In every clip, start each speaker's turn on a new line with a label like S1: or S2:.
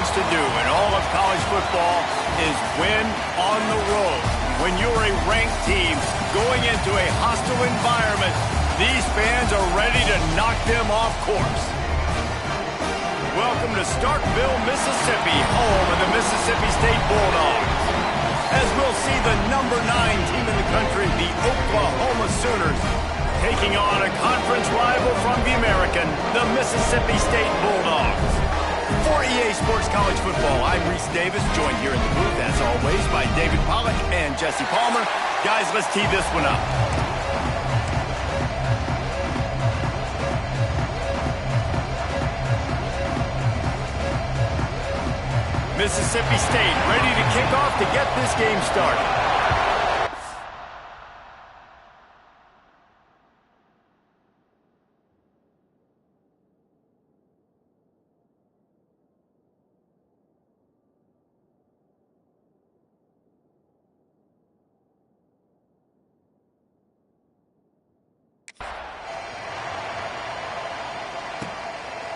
S1: things to do in all of college football is win on the road. When you're a ranked team going into a hostile environment, these fans are ready to knock them off course. Welcome to Starkville, Mississippi, home of the Mississippi State Bulldogs. As we'll see the number 9 team in the country, the Oklahoma Sooners, taking on a conference rival from the American, the Mississippi State Bulldogs. For EA Sports College Football, I'm Reese Davis, joined here in the booth, as always, by David Pollack and Jesse Palmer. Guys, let's tee this one up. Mississippi State ready to kick off to get this game started.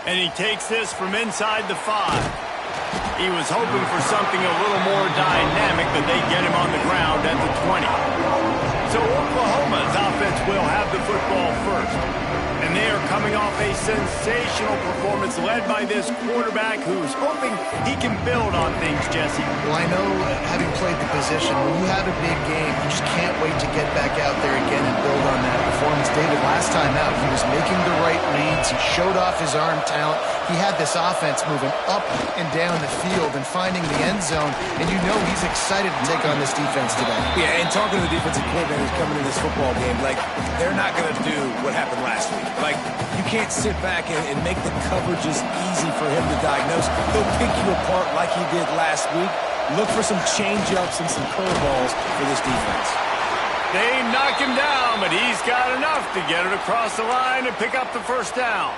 S1: And he takes this from inside the 5. He was hoping for something a little more dynamic, but they get him on the ground at the 20. So Oklahoma's offense will have the football first. And they are coming off a sensational performance led by this quarterback who's hoping he can build on things, Jesse.
S2: Well, I know, having played the position, when you have a big game, you just can't wait to get back out there again and build on that performance. David, last time out, he was making the right reads. He showed off his arm talent. He had this offense moving up and down the field and finding the end zone, and you know he's excited to take on this defense today.
S3: Yeah, and talking to the defensive coordinators coming into this football game, like, they're not going to do what happened last week. Like, you can't sit back and make the coverages easy for him to diagnose. He'll pick you apart like he did last week. Look for some change-ups and some curveballs for this defense.
S1: They knock him down, but he's got enough to get it across the line and pick up the first down.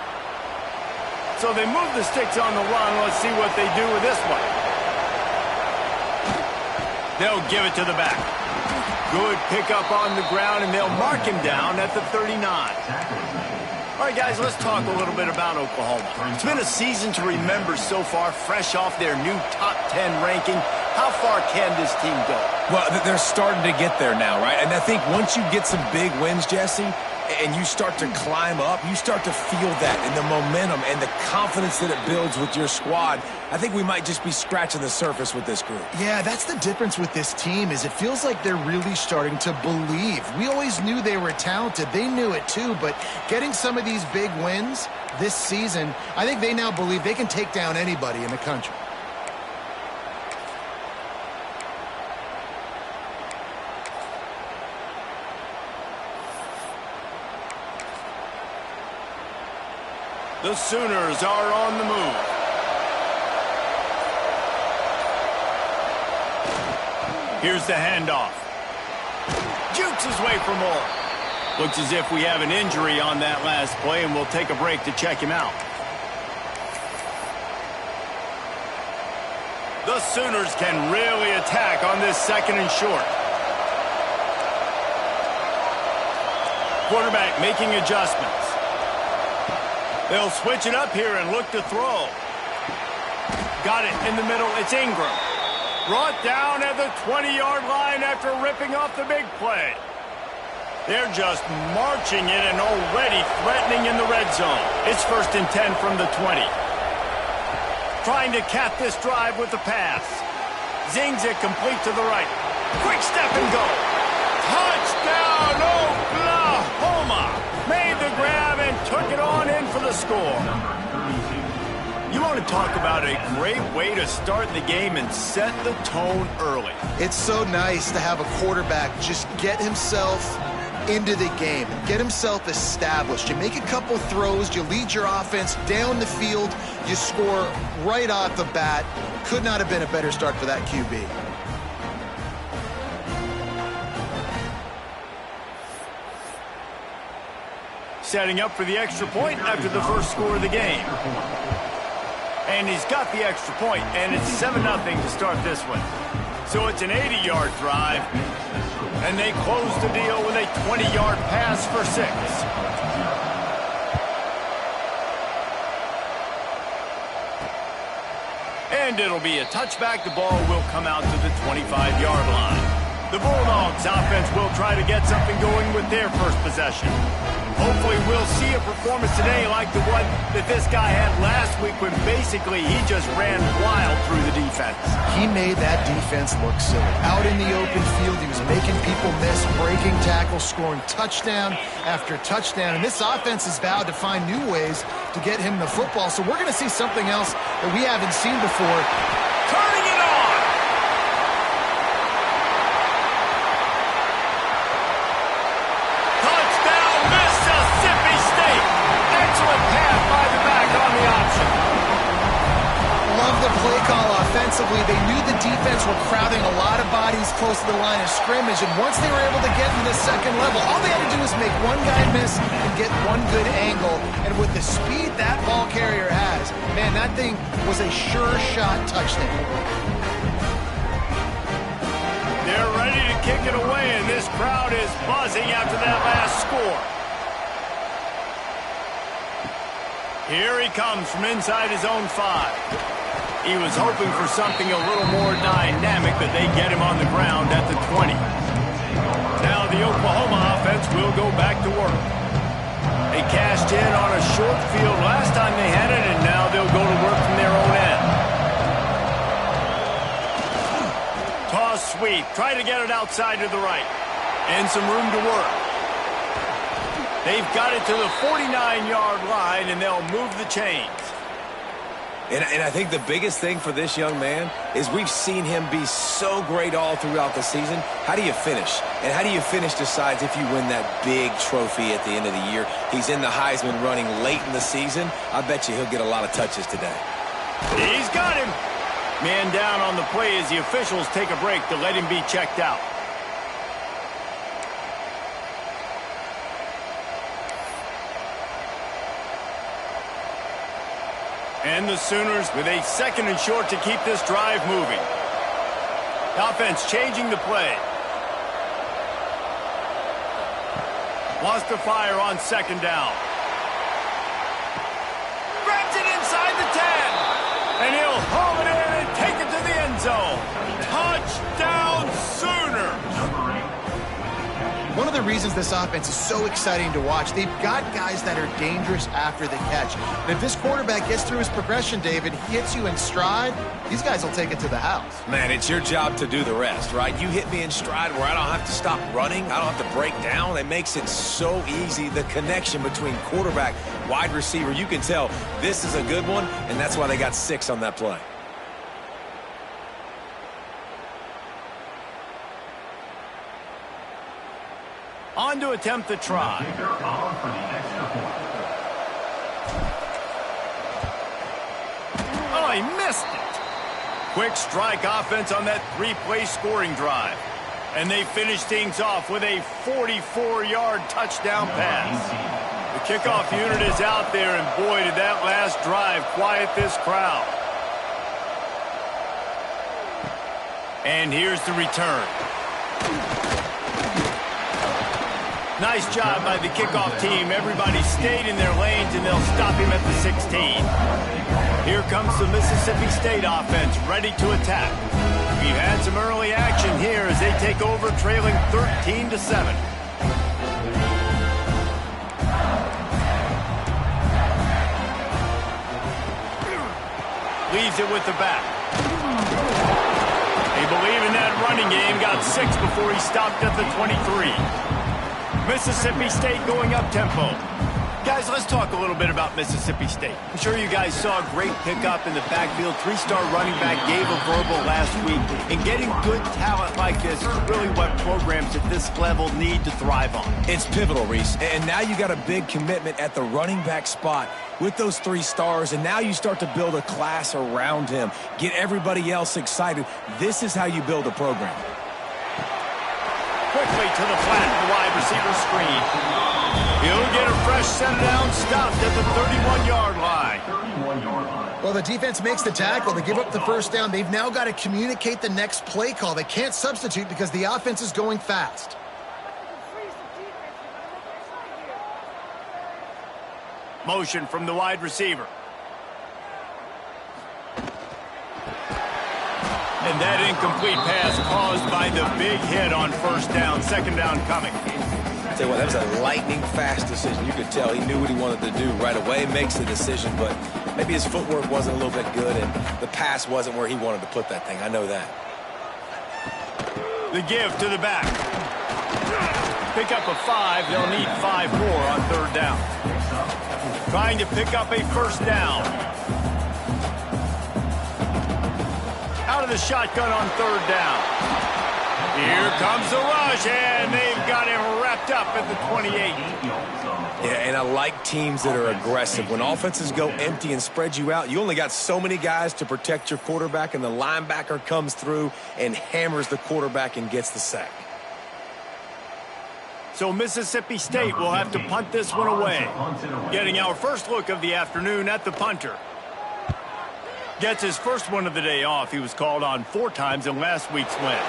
S1: So they move the sticks on the run. Let's see what they do with this one. They'll give it to the back. Good pickup on the ground, and they'll mark him down at the 39. All right, guys, let's talk a little bit about Oklahoma. It's been a season to remember so far, fresh off their new top 10 ranking. How far can this team go?
S3: Well, they're starting to get there now, right? And I think once you get some big wins, Jesse, and you start to climb up, you start to feel that and the momentum and the confidence that it builds with your squad. I think we might just be scratching the surface with this group.
S2: Yeah, that's the difference with this team, is it feels like they're really starting to believe. We always knew they were talented. They knew it too, but getting some of these big wins this season, I think they now believe they can take down anybody in the country.
S1: The Sooners are on the move. Here's the handoff. Jukes his way for more. Looks as if we have an injury on that last play, and we'll take a break to check him out. The Sooners can really attack on this 2nd and short. Quarterback making adjustments. They'll switch it up here and look to throw. Got it in the middle. It's Ingram. Brought down at the 20-yard line after ripping off the big play. They're just marching it and already threatening in the red zone. It's 1st and 10 from the 20. Trying to cap this drive with the pass. Zings it complete to the right. Quick step and go. Touchdown, Oklahoma! Made the grab and took it on in for the score. You want to talk about a great way to start the game and set the tone early.
S2: It's so nice to have a quarterback just get himself into the game, get himself established. You make a couple throws, you lead your offense down the field, you score right off the bat. Could not have been a better start for that QB.
S1: Setting up for the extra point after the first score of the game. And he's got the extra point, and it's 7-0 to start this one. So it's an 80-yard drive, and they close the deal with a 20-yard pass for 6. And it'll be a touchback. The ball will come out to the 25-yard line. The Bulldogs offense will try to get something going with their first possession. Hopefully we'll see a performance today like the one that this guy had last week when basically he just ran wild through the defense.
S2: He made that defense look silly. Out in the open field, he was making people miss, breaking tackles, scoring touchdown after touchdown. And this offense has vowed to find new ways to get him the football. So we're going to see something else that we haven't seen before.
S1: Turning it on! Touchdown, Mississippi State! Excellent pass by the back on the option.
S2: Love the play call offensively. They knew the defense were crowding a lot of bodies close to the line of scrimmage, and once they were able to get to the second level, all they had to do was make one guy miss and get one good angle. And with the speed that ball carrier has, man, that thing was a sure shot touchdown.
S1: They're ready to kick it away, and this crowd is buzzing after that last score. Here he comes from inside his own 5. He was hoping for something a little more dynamic, but they get him on the ground at the 20. Now the Oklahoma offense will go back to work. They cashed in on a short field last time they had it, and now they'll go to work from their own end. Toss sweep. Try to get it outside to the right. And some room to work. They've got it to the 49-yard line, and they'll move the chains.
S3: And I think the biggest thing for this young man is we've seen him be so great all throughout the season. How do you finish? And how do you finish decides if you win that big trophy at the end of the year. He's in the Heisman running late in the season. I bet you he'll get a lot of touches today.
S1: He's got him. Man down on the play as the officials take a break to let him be checked out. And the Sooners with a 2nd and short to keep this drive moving. The offense changing the play. Lost the fire on 2nd down. Grabs it inside the 10. And he'll haul it in and take it to the end zone. Touchdown Sooners!
S2: One of the reasons this offense is so exciting to watch, they've got guys that are dangerous after the catch. And if this quarterback gets through his progression, David, he hits you in stride, these guys will take it to the house.
S3: Man, it's your job to do the rest, right? You hit me in stride where I don't have to stop running. I don't have to break down. It makes it so easy. The connection between quarterback, wide receiver, you can tell this is a good one, and that's why they got 6 on that play.
S1: On to attempt the try. Oh, he missed it. Quick strike offense on that 3-play scoring drive. And they finish things off with a 44-yard touchdown pass. The kickoff unit is out there, and boy, did that last drive quiet this crowd. And here's the return. Nice job by the kickoff team. Everybody stayed in their lanes, and they'll stop him at the 16. Here comes the Mississippi State offense, ready to attack. We've had some early action here as they take over, trailing 13-7. Leaves it with the back. They believe in that running game. Got 6 before he stopped at the 23. Mississippi State going up tempo. Guys, let's talk a little bit about Mississippi State. I'm sure you guys saw a great pickup in the backfield. 3-star running back gave a verbal last week. And getting good talent like this is really what programs at this level need to thrive on.
S3: It's pivotal, Reese. And now you got a big commitment at the running back spot with those 3 stars. And now you start to build a class around him. Get everybody else excited. This is how you build a program.
S1: Quickly to the flat, the wide receiver screen. He'll get a fresh set down, stopped at the 31-yard line.
S2: Well, the defense makes the tackle. They give up the first down. They've now got to communicate the next play call. They can't substitute because the offense is going fast.
S1: Motion from the wide receiver. And that incomplete pass caused by the big hit on first down, second down coming.
S3: I'll tell you what, that was a lightning-fast decision. You could tell he knew what he wanted to do right away, makes the decision, but maybe his footwork wasn't a little bit good, and the pass wasn't where he wanted to put that thing. I know that.
S1: The give to the back. Pick up a 5. They'll need 5 more on third down. Trying to pick up a first down. Out of the shotgun on third down. Here comes the rush, and they've got him wrapped up at the 28.
S3: Yeah, and I like teams that are aggressive. When offenses go empty and spread you out, you only got so many guys to protect your quarterback, and the linebacker comes through and hammers the quarterback and gets the sack.
S1: So Mississippi State will have to punt this one away. Getting our first look of the afternoon at the punter. Gets his first one of the day off. He was called on 4 times in last week's win.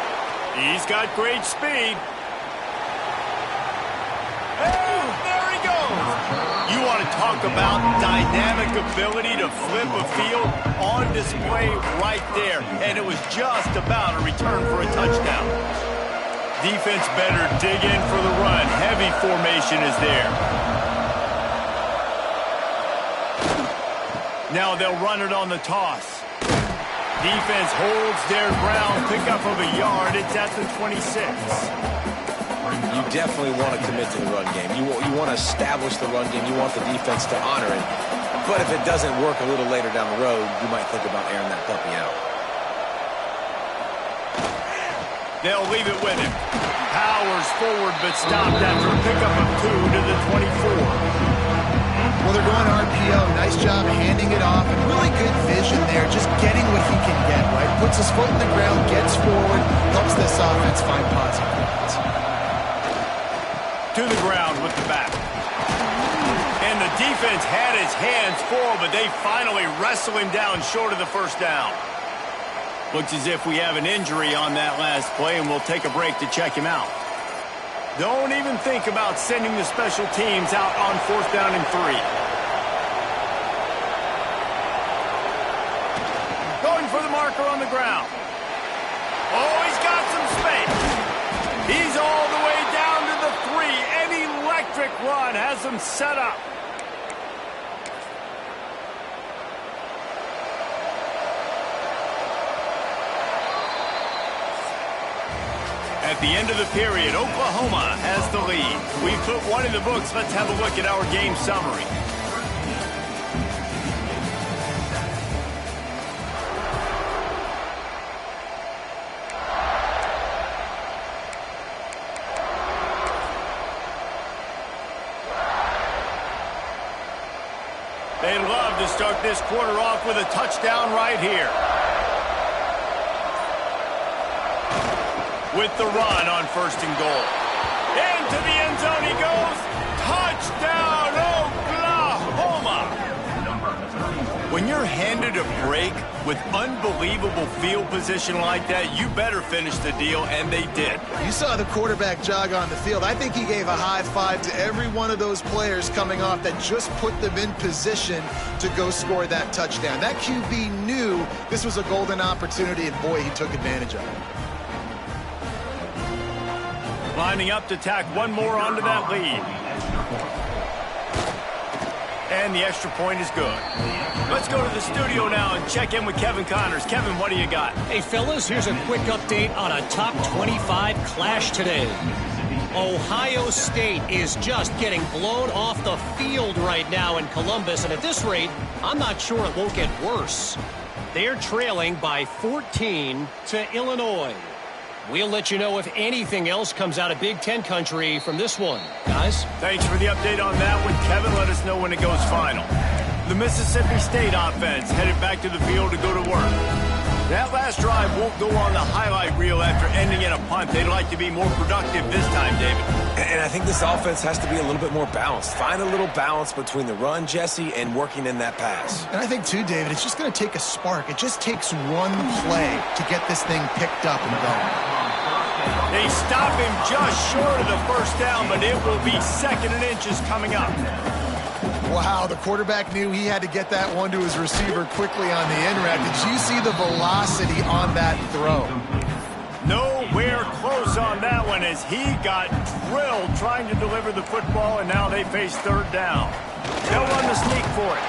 S1: He's got great speed. Oh, there he goes. You want to talk about dynamic ability to flip a field on display right there. And it was just about a return for a touchdown. Defense better dig in for the run. Heavy formation is there. Now they'll run it on the toss. Defense holds their ground. Pickup of a yard. It's at the 26.
S3: You definitely want to commit to the run game. You want to establish the run game. You want the defense to honor it. But if it doesn't work a little later down the road, you might think about airing that puppy out.
S1: They'll leave it with him. Powers forward, but stopped after a pickup of 2 to the 24.
S2: Well, they're going RPO. Nice job handing it off. And really good vision there. Just getting what he can get, right? Puts his foot in the ground, gets forward, helps this offense find positive points.
S1: To the ground with the back. And the defense had his hands full, but they finally wrestle him down short of the first down. Looks as if we have an injury on that last play, and we'll take a break to check him out. Don't even think about sending the special teams out on 4th down and 3. Going for the marker on the ground. Oh, he's got some space. He's all the way down to the 3. An electric run has him set up. At the end of the period, Oklahoma has the lead. We put one in the books. Let's have a look at our game summary. They'd love to start this quarter off with a touchdown right here. With the run on 1st and goal. Into the end zone he goes. Touchdown, Oklahoma! When you're handed a break with unbelievable field position like that, you better finish the deal, and they did.
S2: You saw the quarterback jog on the field. I think he gave a high five to every one of those players coming off that just put them in position to go score that touchdown. That QB knew this was a golden opportunity, and boy, he took advantage of it.
S1: Lining up to tack one more onto that lead. And the extra point is good. Let's go to the studio now and check in with Kevin Connors. Kevin, what do you got?
S4: Hey, fellas, here's a quick update on a top 25 clash today. Ohio State is just getting blown off the field right now in Columbus, and at this rate, I'm not sure it won't get worse. They're trailing by 14 to Illinois. We'll let you know if anything else comes out of Big Ten country from this one. Guys?
S1: Thanks for the update on that one, Kevin. Let us know when it goes final. The Mississippi State offense headed back to the field to go to work. That last drive won't go on the highlight reel after ending in a punt. They'd like to be more productive this time, David.
S3: And I think this offense has to be a little bit more balanced. Find a little balance between the run, Jesse, and working in that pass.
S2: And I think, too, David, it's just going to take a spark. It just takes one play to get this thing picked up and going.
S1: They stop him just short of the first down, but it will be 2nd and inches coming up.
S2: Wow, the quarterback knew he had to get that one to his receiver quickly on the in route. Did you see the velocity on that throw?
S1: Nowhere close on that one as he got drilled trying to deliver the football, and now they face third down. They'll run the sneak for it.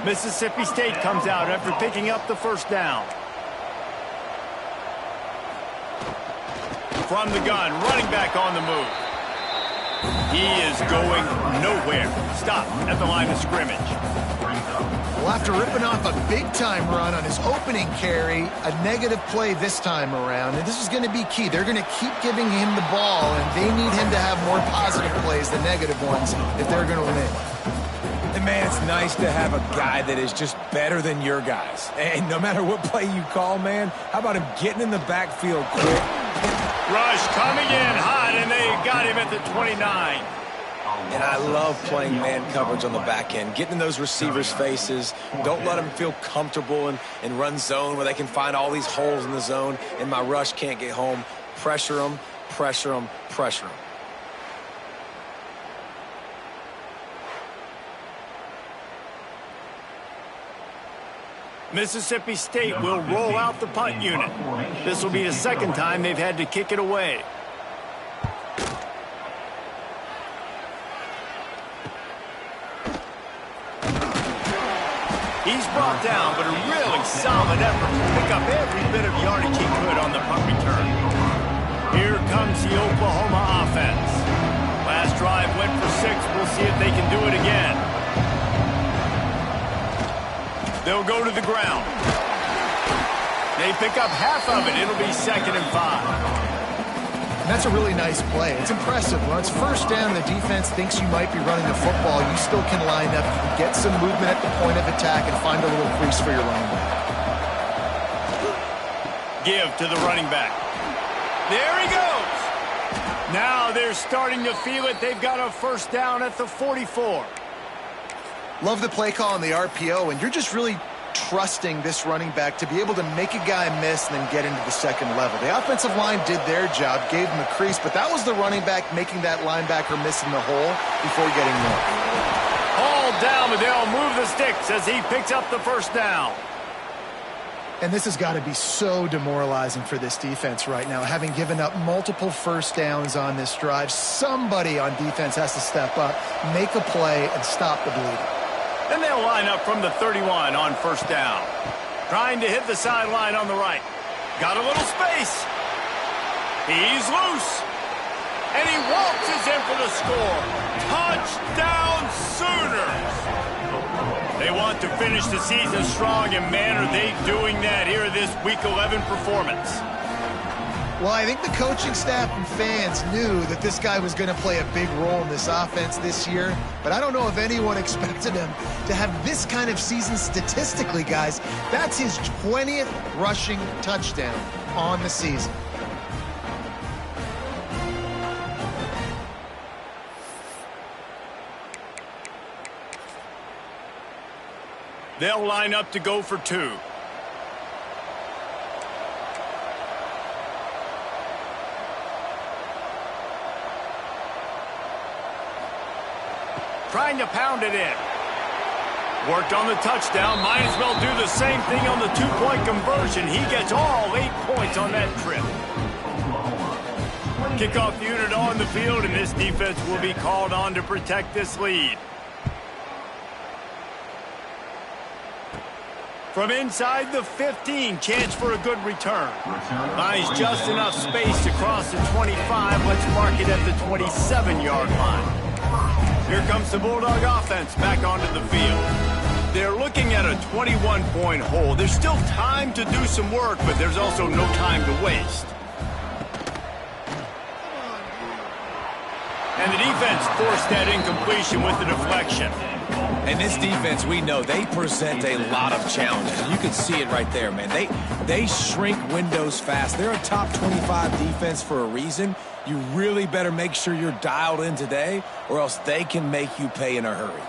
S1: Mississippi State comes out after picking up the first down. From the gun, running back on the move. He is going nowhere. Stop at the line of scrimmage.
S2: Well, after ripping off a big-time run on his opening carry, a negative play this time around, and this is going to be key. They're going to keep giving him the ball, and they need him to have more positive plays than negative ones if they're going to win.
S3: And man, it's nice to have a guy that is just better than your guys. And no matter what play you call, man, how about him getting in the backfield quick?
S1: Rush coming in hot, and they got him at the 29.
S3: And I love playing man coverage on the back end, getting in those receivers' faces. Don't let them feel comfortable and run zone where they can find all these holes in the zone, and my rush can't get home. Pressure them, pressure them, pressure them.
S1: Mississippi State will roll out the punt unit. This will be the second time they've had to kick it away. He's brought down, but a really solid effort to pick up every bit of yardage he could on the punt return. Here comes the Oklahoma offense. Last drive went for 6. We'll see if they can do it again. They'll go to the ground. They pick up half of it. It'll be 2nd and 5.
S2: And that's a really nice play. It's impressive. When it's first down, the defense thinks you might be running the football. You still can line up, get some movement at the point of attack, and find a little crease for your running back.
S1: Give to the running back. There he goes. Now they're starting to feel it. They've got a first down at the 44.
S2: Love the play call on the RPO, and you're just really trusting this running back to be able to make a guy miss and then get into the second level. The offensive line did their job, gave him a crease, but that was the running back making that linebacker miss in the hole before getting more.
S1: Hauled down, but they'll move the sticks as he picks up the first down.
S2: And this has got to be so demoralizing for this defense right now. Having given up multiple first downs on this drive, somebody on defense has to step up, make a play, and stop the bleeding.
S1: Then they'll line up from the 31 on first down. Trying to hit the sideline on the right. Got a little space. He's loose. And he waltzes in for the score. Touchdown Sooners! They want to finish the season strong, and man, are they doing that here in this Week 11 performance.
S2: Well, I think the coaching staff and fans knew that this guy was going to play a big role in this offense this year, but I don't know if anyone expected him to have this kind of season statistically, guys. That's his 20th rushing touchdown on the season.
S1: They'll line up to go for 2. Trying to pound it in. Worked on the touchdown. Might as well do the same thing on the 2-point conversion. He gets all 8 points on that trip. Kickoff unit on the field, and this defense will be called on to protect this lead. From inside the 15, chance for a good return. Buys just enough space to cross the 25. Let's mark it at the 27-yard line. Here comes the Bulldog offense back onto the field. They're looking at a 21-point hole. There's still time to do some work, but there's also no time to waste. And the defense forced that incompletion with the deflection.
S3: And this defense, we know, they present a lot of challenges. You can see it right there, man. They shrink windows fast. They're a top 25 defense for a reason. You really better make sure you're dialed in today, or else they can make you pay in a hurry.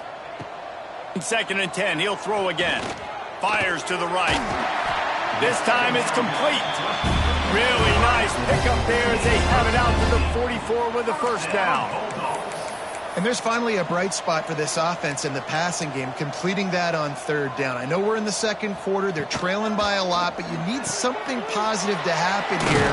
S1: 2nd and 10, he'll throw again. Fires to the right. This time it's complete. Really nice pickup there as they have it out to the 44 with the first down.
S2: And there's finally a bright spot for this offense in the passing game, completing that on third down. I know we're in the second quarter. They're trailing by a lot, but you need something positive to happen here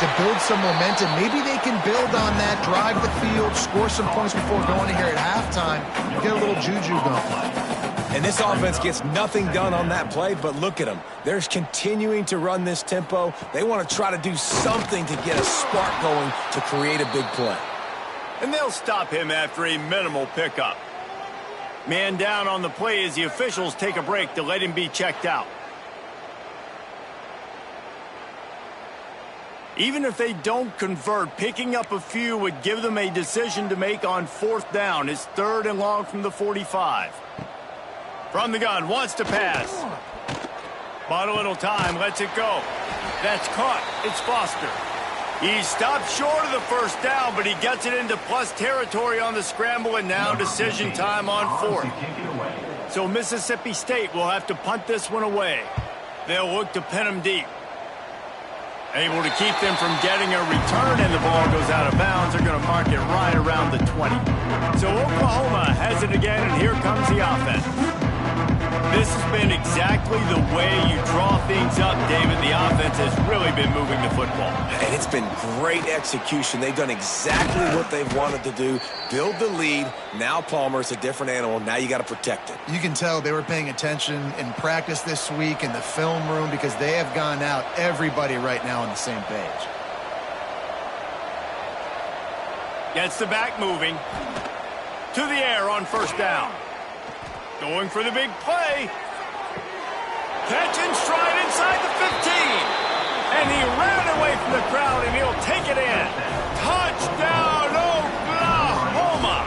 S2: to build some momentum. Maybe they can build on that, drive the field, score some points before going here at halftime, and get a little juju going.
S3: And this offense gets nothing done on that play, but look at them. They're continuing to run this tempo. They want to try to do something to get a spark going to create a big play.
S1: And they'll stop him after a minimal pickup. Man down on the play as the officials take a break to let him be checked out. Even if they don't convert, picking up a few would give them a decision to make on fourth down. It's 3rd and long from the 45. From the gun, wants to pass. Bought a little time, lets it go. That's caught. It's Foster. He stopped short of the first down, but he gets it into plus territory on the scramble, and now decision time on 4th. So Mississippi State will have to punt this one away. They'll look to pin them deep. Able to keep them from getting a return, and the ball goes out of bounds. They're going to mark it right around the 20. So Oklahoma has it again, and here comes the offense. This has been exactly the way you draw things up, David. The offense has really been moving the football.
S3: And it's been great execution. They've done exactly what they've wanted to do. Build the lead. Now Palmer's a different animal. Now you got to protect it.
S2: You can tell they were paying attention in practice this week in the film room because they have gone out, everybody right now on the same page.
S1: Gets the back moving. To the air on first down. Going for the big play. Catch and stride inside the 15. And he ran away from the crowd, and he'll take it in. Touchdown, Oklahoma!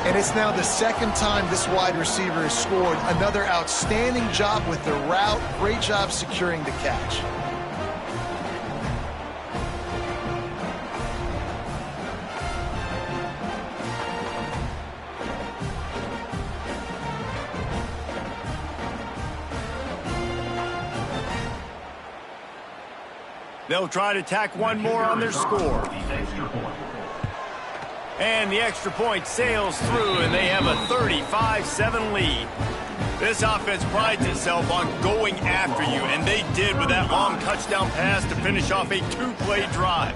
S2: And it's now the second time this wide receiver has scored. Another outstanding job with the route. Great job securing the catch.
S1: They'll try to tack one more on their score. And the extra point sails through, and they have a 35-7 lead. This offense prides itself on going after you, and they did with that long touchdown pass to finish off a 2-play drive.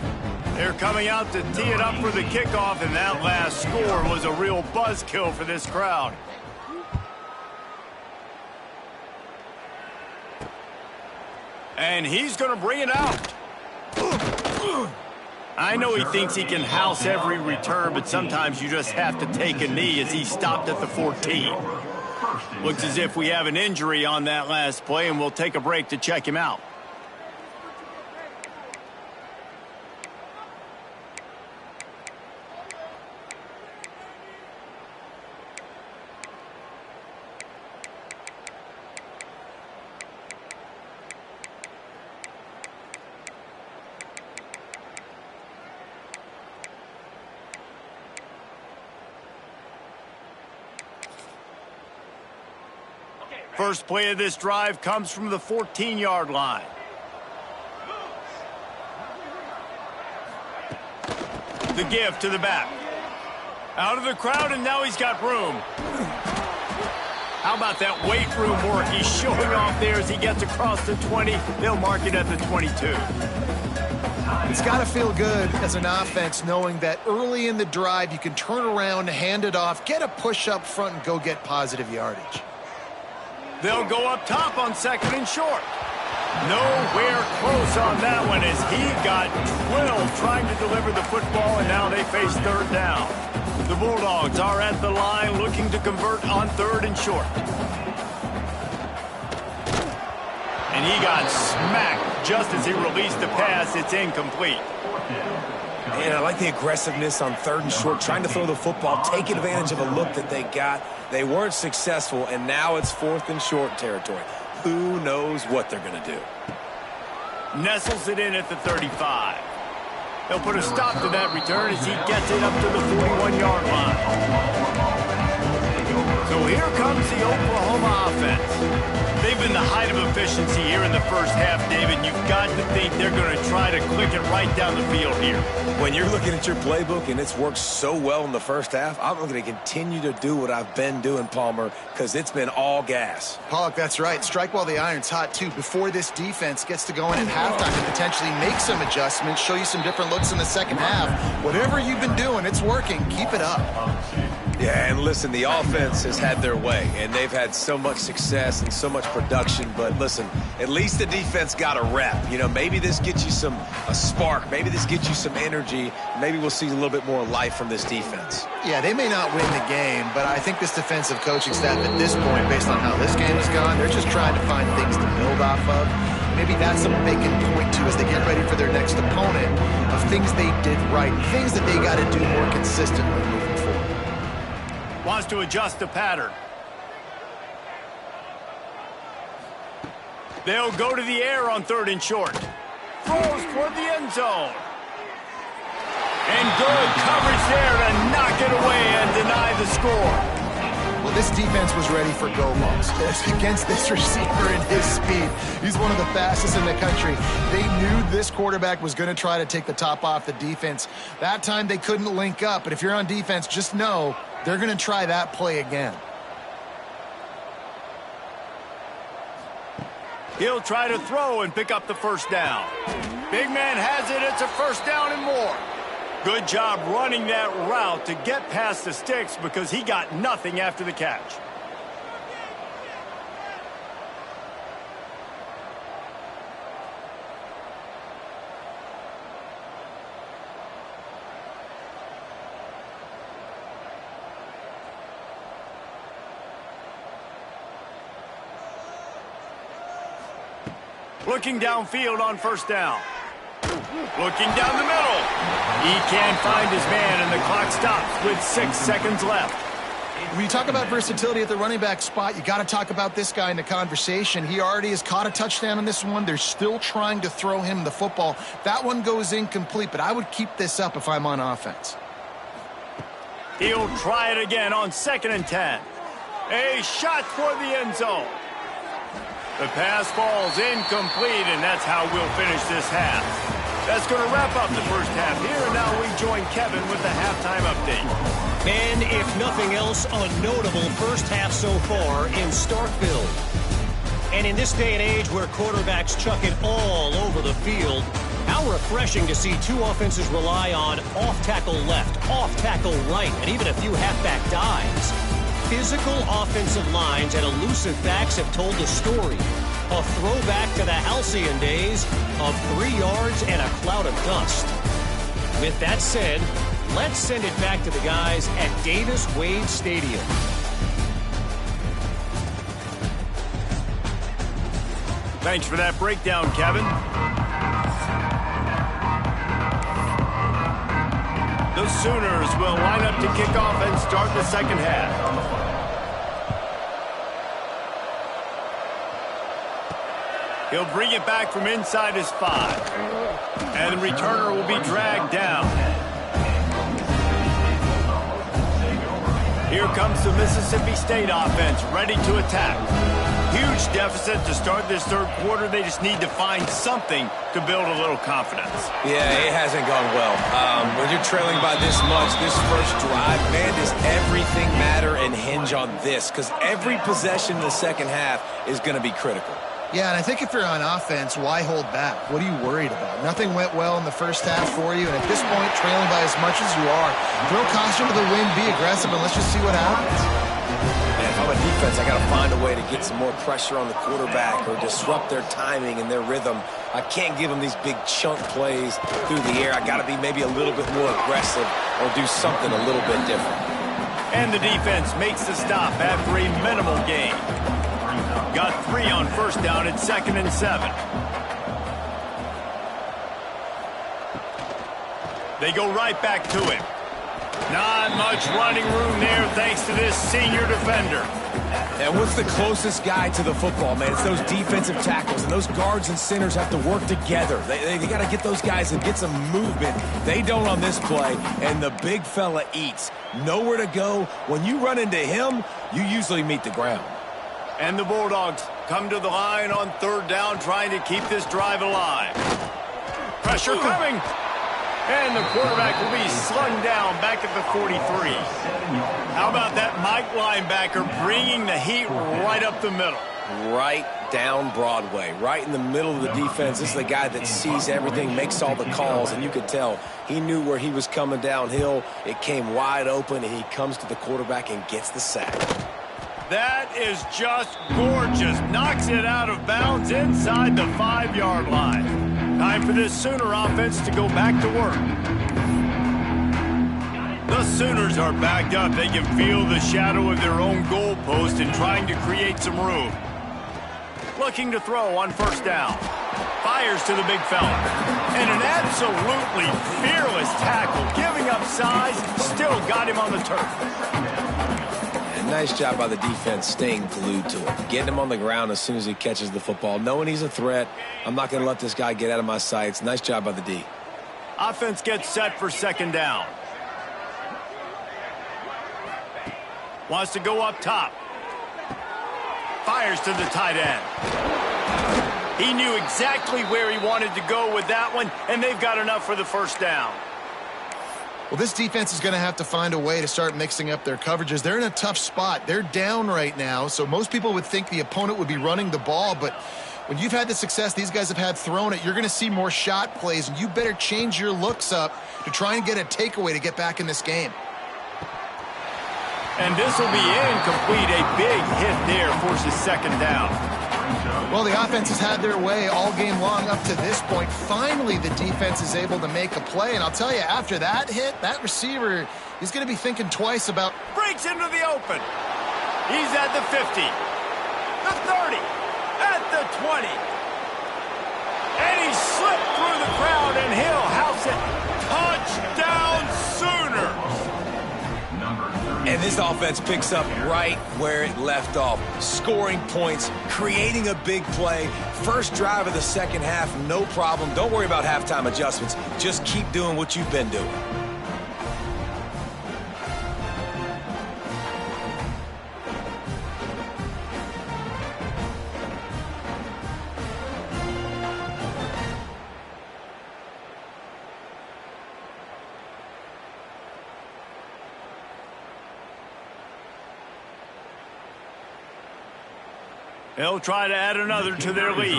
S1: They're coming out to tee it up for the kickoff, and that last score was a real buzzkill for this crowd. And he's going to bring it out. I know he thinks he can house every return, but sometimes you just have to take a knee as he stopped at the 14. Looks as if we have an injury on that last play, and we'll take a break to check him out. First play of this drive comes from the 14-yard line. The give to the back. Out of the crowd, and now he's got room. How about that weight room work? He's showing off there as he gets across the 20. They'll mark it at the 22.
S2: It's got to feel good as an offense knowing that early in the drive you can turn around, hand it off, get a push up front, and go get positive yardage.
S1: They'll go up top on 2nd and short. Nowhere close on that one as he got 12 trying to deliver the football, and now they face 3rd down. The Bulldogs are at the line looking to convert on 3rd and short. And he got smacked just as he released the pass. It's incomplete.
S3: Man, I like the aggressiveness on 3rd and short, trying to throw the football, take advantage of a look that they got. They weren't successful, and now it's 4th and short territory. Who knows what they're going to do?
S1: Nestles it in at the 35. They'll put a stop to that return as he gets it up to the 41-yard line. So So here comes the Oklahoma offense. They've been the height of efficiency here in the first half, David. You've got to think they're going to try to click it right down the field here.
S3: When you're looking at your playbook and it's worked so well in the first half, I'm going to continue to do what I've been doing, Palmer, because it's been all gas.
S2: Pollock, that's right. Strike while the iron's hot, too, before this defense gets to go in at halftime and potentially make some adjustments, show you some different looks in the second half. Whatever you've been doing, it's working. Keep it up.
S3: Yeah, and listen, the offense has had their way, and they've had so much success and so much production. But listen, at least the defense got a rep. You know, maybe this gets you a spark. Maybe this gets you some energy. Maybe we'll see a little bit more life from this defense.
S2: Yeah, they may not win the game, but I think this defensive coaching staff at this point, based on how this game has gone, they're just trying to find things to build off of. Maybe that's something they can point to as they get ready for their next opponent, of things they did right, things that they got to do more consistently moving forward.
S1: Wants to adjust the pattern. They'll go to the air on 3rd and short. Throws toward the end zone. And good coverage there to knock it away and deny the score.
S2: Well, this defense was ready for go balls against this receiver and his speed. He's one of the fastest in the country. They knew this quarterback was going to try to take the top off the defense. That time they couldn't link up, but if you're on defense, just know they're going to try that play again.
S1: He'll try to throw and pick up the first down. Big man has it. It's a first down and more. Good job running that route to get past the sticks because he got nothing after the catch. Looking downfield on first down. Looking down the middle. He can't find his man, and the clock stops with 6 seconds left.
S2: When you talk about versatility at the running back spot, you got to talk about this guy in the conversation. He already has caught a touchdown on this one. They're still trying to throw him the football. That one goes incomplete, but I would keep this up if I'm on offense.
S1: He'll try it again on 2nd and 10. A shot for the end zone. The pass falls incomplete, and that's how we'll finish this half. That's going to wrap up the first half here, and now we join Kevin with the halftime update.
S4: And if nothing else, a notable first half so far in Starkville. And in this day and age where quarterbacks chuck it all over the field, how refreshing to see two offenses rely on off-tackle left, off-tackle right, and even a few halfback dives. Physical offensive lines and elusive backs have told the story. A throwback to the halcyon days of 3 yards and a cloud of dust. With that said, let's send it back to the guys at Davis-Wade Stadium.
S1: Thanks for that breakdown, Kevin. The Sooners will line up to kick off and start the second half. He'll bring it back from inside his 5. And the returner will be dragged down. Here comes the Mississippi State offense, ready to attack. Huge deficit to start this third quarter. They just need to find something to build a little confidence.
S3: Yeah, it hasn't gone well. When you're trailing by this much, this first drive, man, does everything matter and hinge on this? Because every possession in the second half is going to be critical.
S2: Yeah, and I think if you're on offense, why hold back? What are you worried about? Nothing went well in the first half for you, and at this point, trailing by as much as you are, throw caution to the wind, be aggressive, and let's just see what happens.
S3: Man, if I'm a defense, I got to find a way to get some more pressure on the quarterback or disrupt their timing and their rhythm. I can't give them these big chunk plays through the air. I got to be maybe a little bit more aggressive or do something a little bit different.
S1: And the defense makes the stop after a minimal gain. Got 3 on first down at 2nd and 7. They go right back to him. Not much running room there thanks to this senior defender.
S3: And what's the closest guy to the football, man? It's those defensive tackles, and those guards and centers have to work together. They got to get those guys and get some movement. They don't on this play, and the big fella eats. Nowhere to go. When you run into him, you usually meet the ground.
S1: And the Bulldogs come to the line on third down, trying to keep this drive alive. Pressure coming. And the quarterback will be slung down back at the 43. How about that Mike linebacker bringing the heat right up the middle?
S3: Right down Broadway, right in the middle of the defense. This is the guy that sees everything, makes all the calls, and you could tell he knew where he was coming downhill. It came wide open, and he comes to the quarterback and gets the sack.
S1: That is just gorgeous. Knocks it out of bounds inside the 5-yard line. Time for this Sooner offense to go back to work. The Sooners are backed up. They can feel the shadow of their own goalpost and trying to create some room. Looking to throw on first down. Fires to the big fella. And an absolutely fearless tackle. Giving up size, still got him on the turf.
S3: Nice job by the defense staying glued to him. Getting him on the ground as soon as he catches the football. Knowing he's a threat, I'm not going to let this guy get out of my sights. Nice job by the D.
S1: Offense gets set for second down. Wants to go up top. Fires to the tight end. He knew exactly where he wanted to go with that one, and they've got enough for the first down.
S2: Well, this defense is going to have to find a way to start mixing up their coverages. They're in a tough spot. They're down right now, so most people would think the opponent would be running the ball, but when you've had the success these guys have had throwing it, you're going to see more shot plays, and you better change your looks up to try and get a takeaway to get back in this game.
S1: And this will be incomplete. A big hit there forces second down.
S2: Well, the offense has had their way all game long up to this point. Finally, the defense is able to make a play. And I'll tell you, after that hit, that receiver is going to be thinking twice about...
S1: Breaks into the open. He's at the 50. The 30. At the 20. And he slipped through the crowd, and he'll house it. Touchdown Sooners.
S3: And this offense picks up right where it left off. Scoring points, creating a big play. First drive of the second half, no problem. Don't worry about halftime adjustments. Just keep doing what you've been doing.
S1: They'll try to add another to their lead.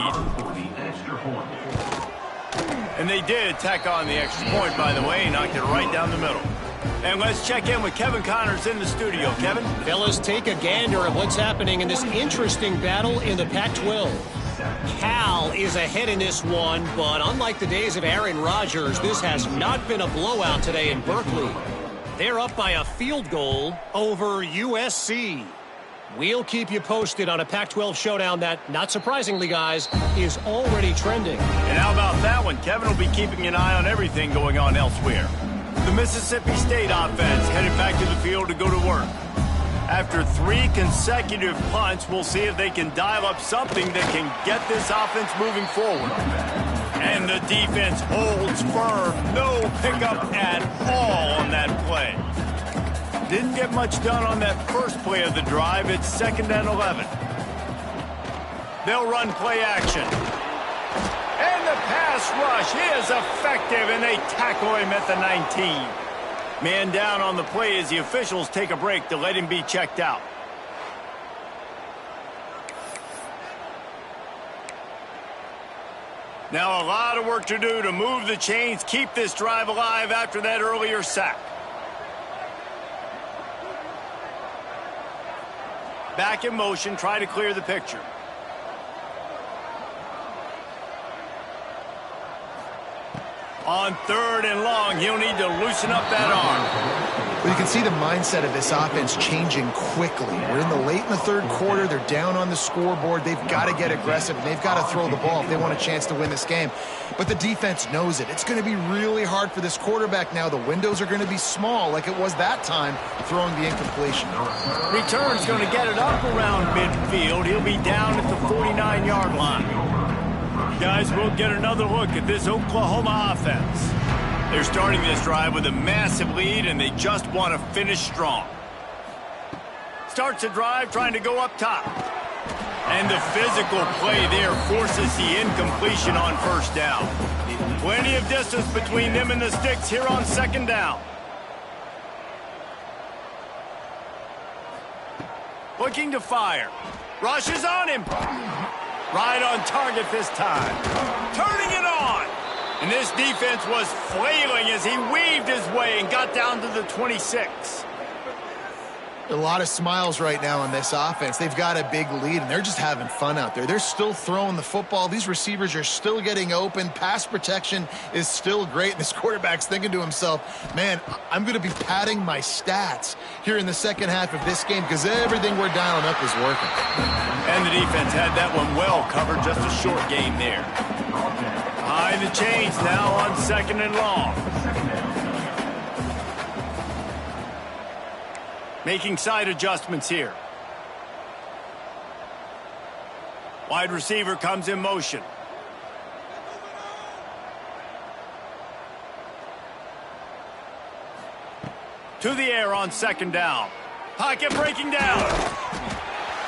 S1: And they did tack on the extra point, by the way. He knocked it right down the middle. And let's check in with Kevin Connors in the studio. Kevin?
S4: Fellas, take a gander at what's happening in this interesting battle in the Pac-12. Cal is ahead in this one, but unlike the days of Aaron Rodgers, this has not been a blowout today in Berkeley. They're up by a field goal over USC. We'll keep you posted on a Pac-12 showdown that, not surprisingly, guys, is already trending.
S1: And how about that one? Kevin will be keeping an eye on everything going on elsewhere. The Mississippi State offense headed back to the field to go to work. After 3 consecutive punts, we'll see if they can dial up something that can get this offense moving forward. And the defense holds firm. No pickup at all on that play. Didn't get much done on that first play of the drive. It's 2nd and 11. They'll run play action. And the pass rush is effective, and they tackle him at the 19. Man down on the play as the officials take a break to let him be checked out. Now a lot of work to do to move the chains, keep this drive alive after that earlier sack. Back in motion, try to clear the picture. On 3rd and long, he'll need to loosen up that arm.
S2: Well, you can see the mindset of this offense changing quickly. We're late in the 3rd quarter. They're down on the scoreboard. They've got to get aggressive. They've got to throw the ball if they want a chance to win this game. But the defense knows it. It's going to be really hard for this quarterback now. The windows are going to be small like it was that time throwing the incompletion.
S1: Return's going to get it up around midfield. He'll be down at the 49-yard line. Guys, we'll get another look at this Oklahoma offense. They're starting this drive with a massive lead, and they just want to finish strong. starts a drive trying to go up top. And the physical play there forces the incompletion on first down. Plenty of distance between them and the sticks here on second down. Looking to fire. Rushes on him. Right on target this time. Turning it on. And this defense was flailing as he weaved his way and got down to the 26.
S2: A lot of smiles right now on this offense. They've got a big lead, and they're just having fun out there. They're still throwing the football. These receivers are still getting open. Pass protection is still great. And this quarterback's thinking to himself, man, I'm going to be padding my stats here in the second half of this game because everything we're dialing up is working.
S1: And the defense had that one well covered. Just a short game there. Behind the chains now on second and long. Making side adjustments here. Wide receiver comes in motion. To the air on second down. Pocket breaking down.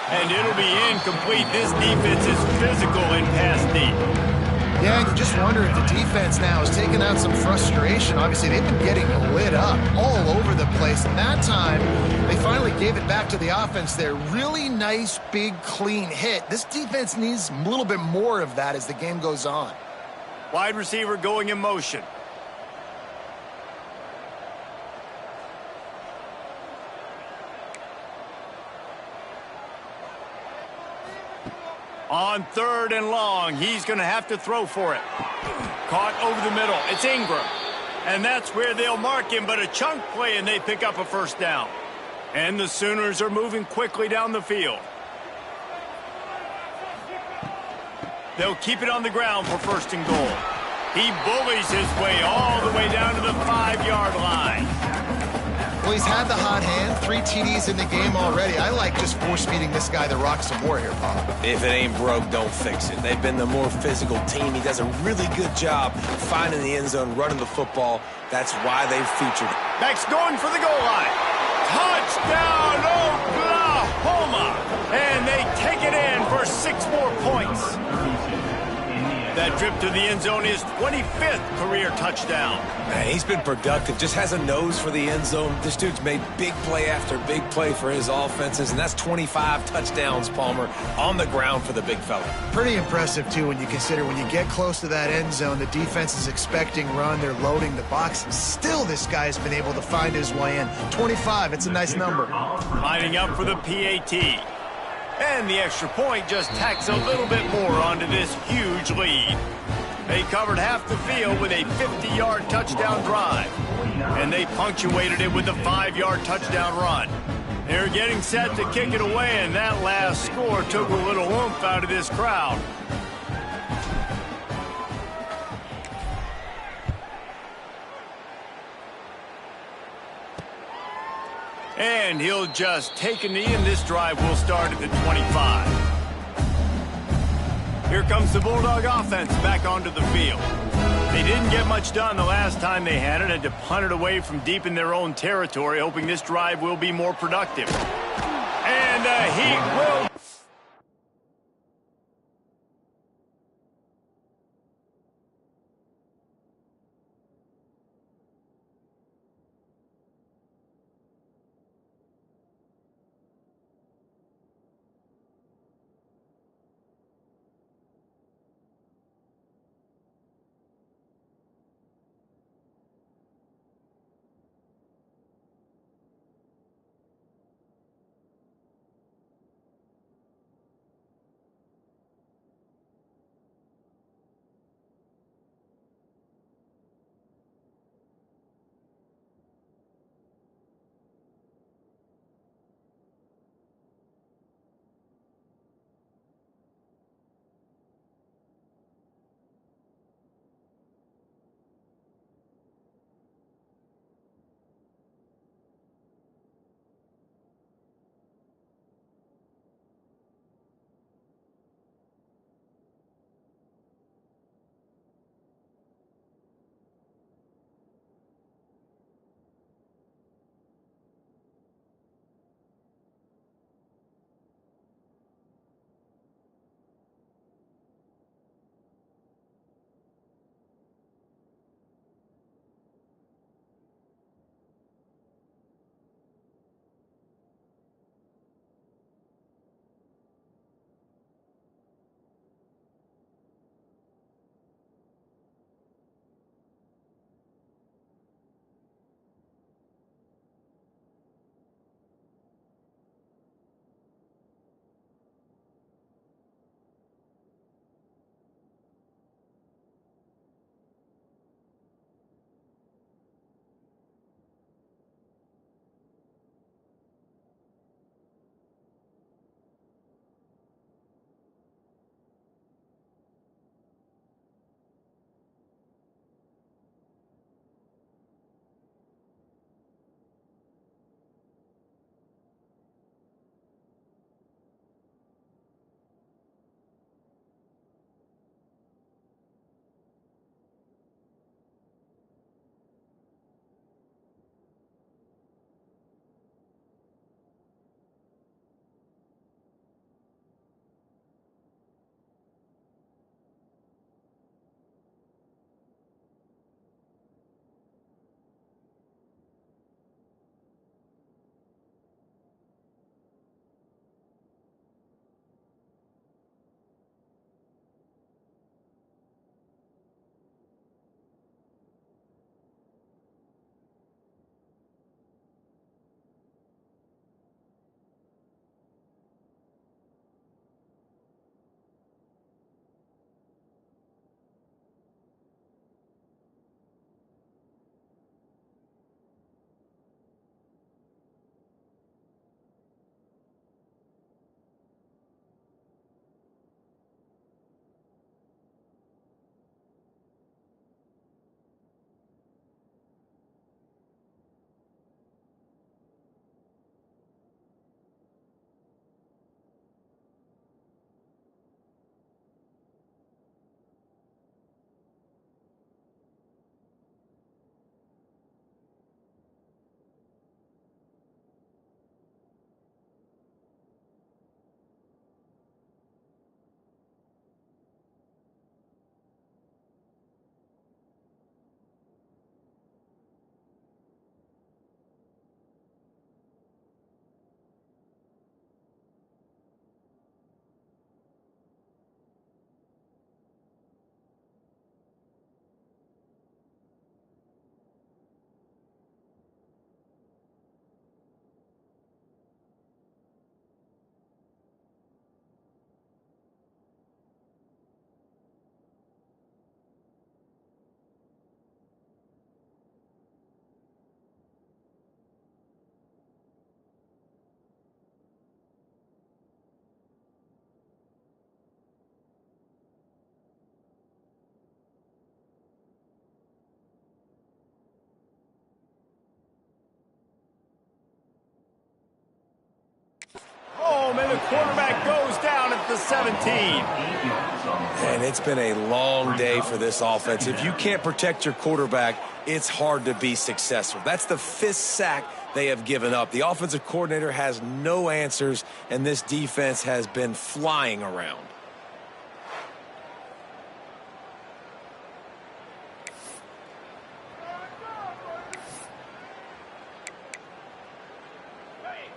S1: And it'll be incomplete. This defense is physical in pass deep.
S2: Yeah, and you just wonder if the defense now is taking out some frustration. Obviously, they've been getting lit up all over the place. And that time, they finally gave it back to the offense there. Really nice, big, clean hit. This defense needs a little bit more of that as the game goes on.
S1: Wide receiver going in motion. On third and long, he's going to have to throw for it. Caught over the middle. It's Ingram. And that's where they'll mark him, but a chunk play, and they pick up a first down. And the Sooners are moving quickly down the field. They'll keep it on the ground for first and goal. He bullies his way all the way down to the 5-yard line.
S2: Well, he's had the hot hand, 3 TDs in the game already. I like just force-feeding this guy the rock some more here, Paul.
S3: If it ain't broke, don't fix it. They've been the more physical team. He does a really good job finding the end zone, running the football. That's why they've featured him.
S1: Max going for the goal line. Touchdown, Oklahoma! And they take it in for 6 more points. That trip to the end zone is 25th career touchdown.
S3: Man, he's been productive, just has a nose for the end zone. This dude's made big play after big play for his offenses, and that's 25 touchdowns, Palmer, on the ground for the big fella.
S2: Pretty impressive, too, when you consider when you get close to that end zone, the defense is expecting run, they're loading the box. Still, this guy's been able to find his way in. 25, it's a nice number.
S1: Lining up for the PAT. And the extra point just tacks a little bit more onto this huge lead. They covered half the field with a 50-yard touchdown drive. And they punctuated it with a 5-yard touchdown run. They're getting set to kick it away, and that last score took a little oomph out of this crowd. And he'll just take a knee, and this drive will start at the 25. Here comes the Bulldog offense back onto the field. They didn't get much done the last time they had it, had to punt it away from deep in their own territory, hoping this drive will be more productive. And he will... home, and the quarterback goes down at the 17.
S3: And it's been a long day for this offense. If you can't protect your quarterback, it's hard to be successful. That's the 5th sack they have given up. The offensive coordinator has no answers, and this defense has been flying around.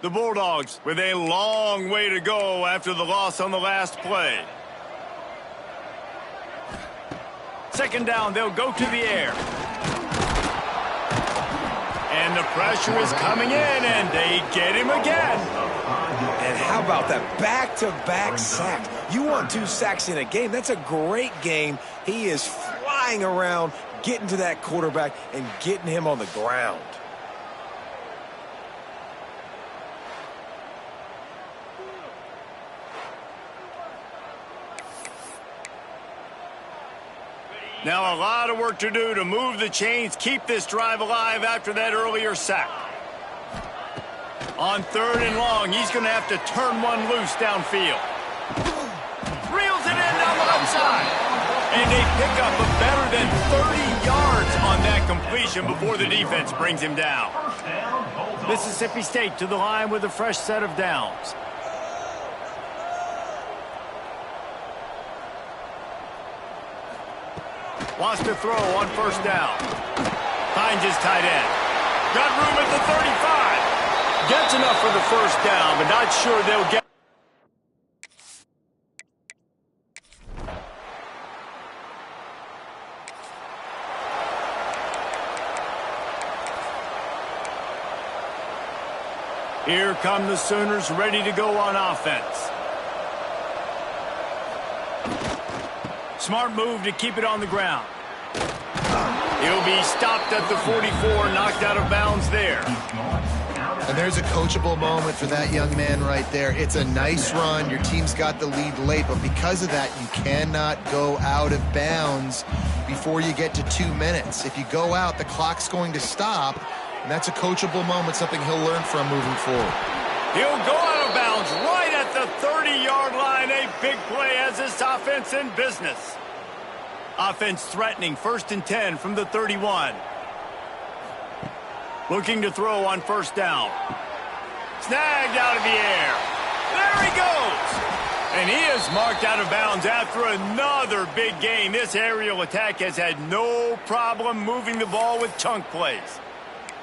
S1: The Bulldogs with a long way to go after the loss on the last play. Second down, they'll go to the air. And the pressure is coming in, and they get him again.
S3: And how about that back-to-back sack? You want 2 sacks in a game. That's a great game. He is flying around, getting to that quarterback and getting him on the ground.
S1: Now a lot of work to do to move the chains, keep this drive alive after that earlier sack. On 3rd and long, he's going to have to turn one loose downfield. Reels it in down the left side. And they pick up a better than 30 yards on that completion before the defense brings him down. Mississippi State to the line with a fresh set of downs. Wants to throw on 1st down. Finds his tight end. Got room at the 35. Gets enough for the 1st down, but not sure they'll get. Here come the Sooners ready to go on offense. Smart move to keep it on the ground. He'll be stopped at the 44, knocked out of bounds there.
S2: And there's a coachable moment for that young man right there. It's a nice run. Your team's got the lead late, but because of that, you cannot go out of bounds before you get to 2 minutes. If you go out, the clock's going to stop, and that's a coachable moment, something he'll learn from moving forward.
S1: He'll go out of bounds right at the 30-yard line. A big play as this offense in business. Offense threatening, 1st and 10 from the 31. Looking to throw on 1st down. Snagged out of the air. There he goes. And he is marked out of bounds after another big gain. This aerial attack has had no problem moving the ball with chunk plays.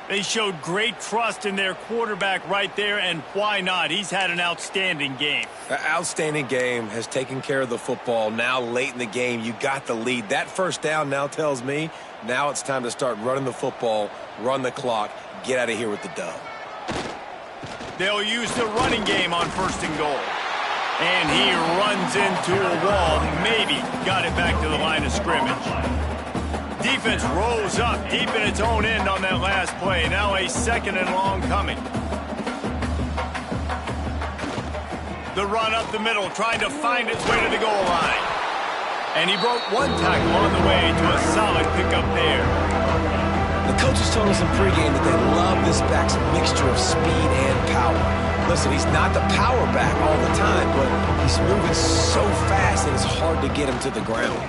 S1: They showed great trust in their quarterback right there, and why not? He's had an outstanding game.
S3: An outstanding game, has taken care of the football. Now late in the game, you got the lead. That 1st down now tells me now it's time to start running the football, run the clock, get out of here with the dub.
S1: They'll use the running game on 1st and goal. And he runs into a wall, maybe got it back to the line of scrimmage. Defense rolls up deep in its own end on that last play. Now a 2nd and long coming. The run up the middle, trying to find its way to the goal line. And he broke 1 tackle on the way to a solid pickup there.
S3: The coaches told us in pregame that they love this back's mixture of speed and power. Listen, he's not the power back all the time, but he's moving so fast that it's hard to get him to the ground.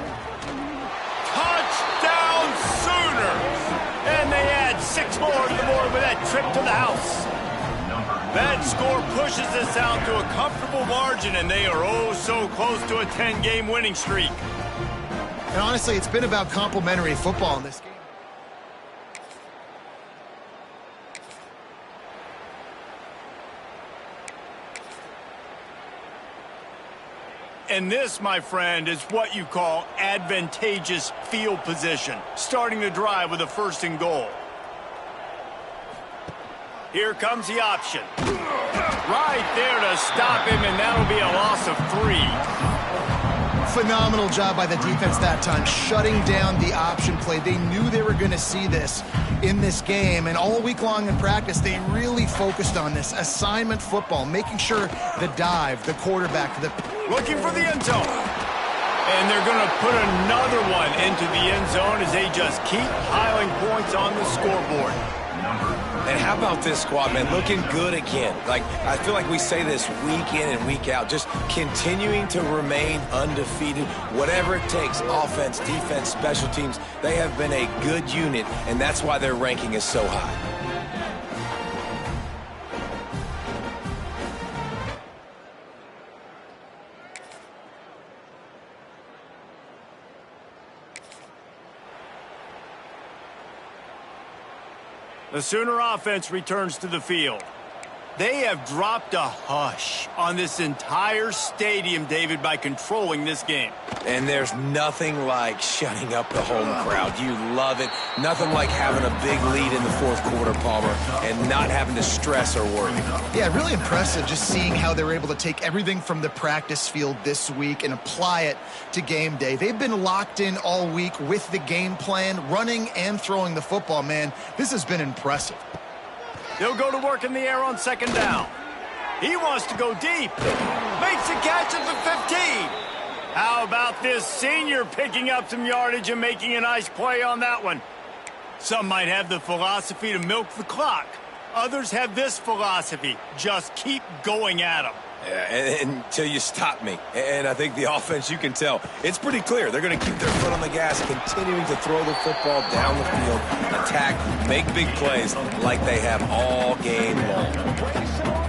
S1: And they add 6 more to the board with that trip to the house. That score pushes us out to a comfortable margin, and they are oh so close to a 10-game winning streak.
S2: And honestly, it's been about complementary football in this game.
S1: And this, my friend, is what you call advantageous field position. Starting the drive with a 1st and goal. Here comes the option. Right there to stop him, and that'll be a loss of 3.
S2: Phenomenal job by the defense that time, shutting down the option play. They knew they were going to see this in this game, and all week long in practice, they really focused on this assignment football, making sure the dive, the quarterback, the...
S1: Looking for the end zone. And they're going to put another one into the end zone as they just keep piling points on the scoreboard.
S3: And how about this squad, man? Looking good again. Like, I feel like we say this week in and week out, just continuing to remain undefeated. Whatever it takes, offense, defense, special teams, they have been a good unit, and that's why their ranking is so high.
S1: The Sooner offense returns to the field. They have dropped a hush on this entire stadium, David, by controlling this game.
S3: And there's nothing like shutting up the home crowd. You love it. Nothing like having a big lead in the fourth quarter, Palmer, and not having to stress or worry.
S2: Yeah, really impressive just seeing how they were able to take everything from the practice field this week and apply it to game day. They've been locked in all week with the game plan, running and throwing the football, man. This has been impressive.
S1: He'll go to work in the air on second down. He wants to go deep. Makes the catch at the 15. How about this senior picking up some yardage and making a nice play on that one? Some might have the philosophy to milk the clock. Others have this philosophy: just keep going at them.
S3: Yeah, until you stop me. And I think the offense, you can tell, it's pretty clear. They're going to keep their foot on the gas, continuing to throw the football down the field, attack, make big plays like they have all game long.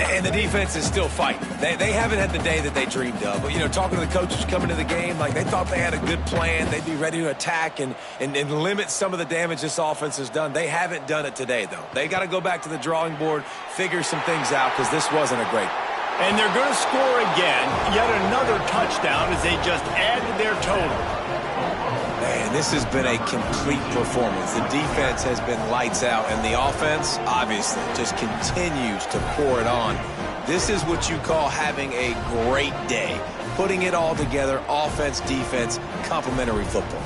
S3: And the defense is still fighting. They haven't had the day that they dreamed of. But, you know, talking to the coaches coming to the game, like they thought they had a good plan. They'd be ready to attack and limit some of the damage this offense has done. They haven't done it today, though. They got to go back to the drawing board, figure some things out, because this wasn't a great.
S1: And they're going to score again, yet another touchdown as they just add to their total.
S3: Man, this has been a complete performance. The defense has been lights out, and the offense, obviously, just continues to pour it on. This is what you call having a great day. Putting it all together, offense, defense, complementary football.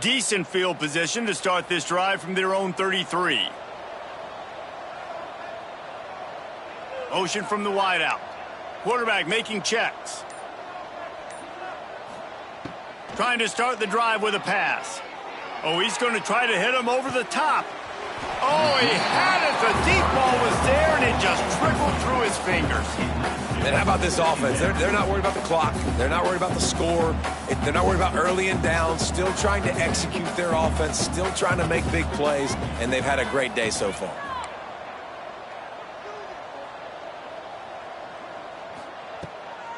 S1: Decent field position to start this drive from their own 33. Motion from the wideout. Quarterback making checks. Trying to start the drive with a pass. Oh, he's going to try to hit him over the top. Oh, he had it. The deep ball was there, and it just trickled through his fingers.
S3: And how about this offense? They're not worried about the clock. They're not worried about the score. They're not worried about early and down. Still trying to execute their offense. Still trying to make big plays. And they've had a great day so far.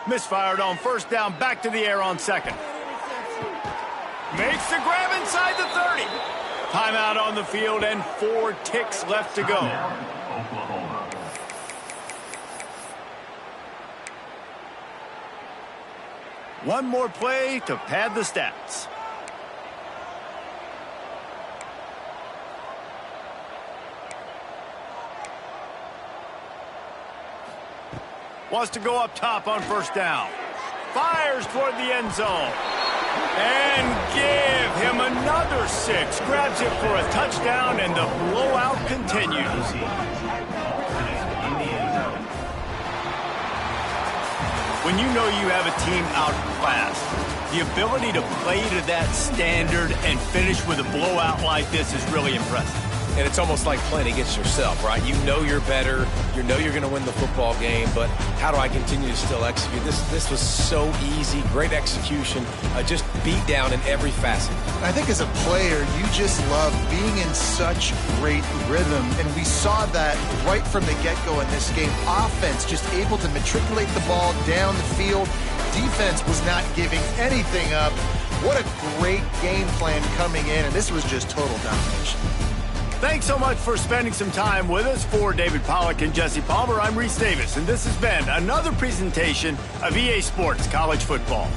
S1: Misfired on first down. Back to the air on second. Makes the grab inside the 30. Timeout on the field and 4 ticks left to go. One more play to pad the stats. Wants to go up top on first down. Fires toward the end zone. And give him another 6. Grabs it for a touchdown, and the blowout continues. When you know you have a team outclassed, the ability to play to that standard and finish with a blowout like this is really impressive.
S3: And it's almost like playing against yourself, right? You know you're better. You know you're going to win the football game, but how do I continue to still execute? This was so easy. Great execution. Just beat down in every facet.
S2: I think as a player, you just love being in such great rhythm, and we saw that right from the get-go in this game. Offense just able to matriculate the ball down the field. Defense was not giving anything up. What a great game plan coming in, and this was just total domination.
S1: Thanks so much for spending some time with us. For David Pollack and Jesse Palmer, I'm Reese Davis, and this has been another presentation of EA Sports College Football.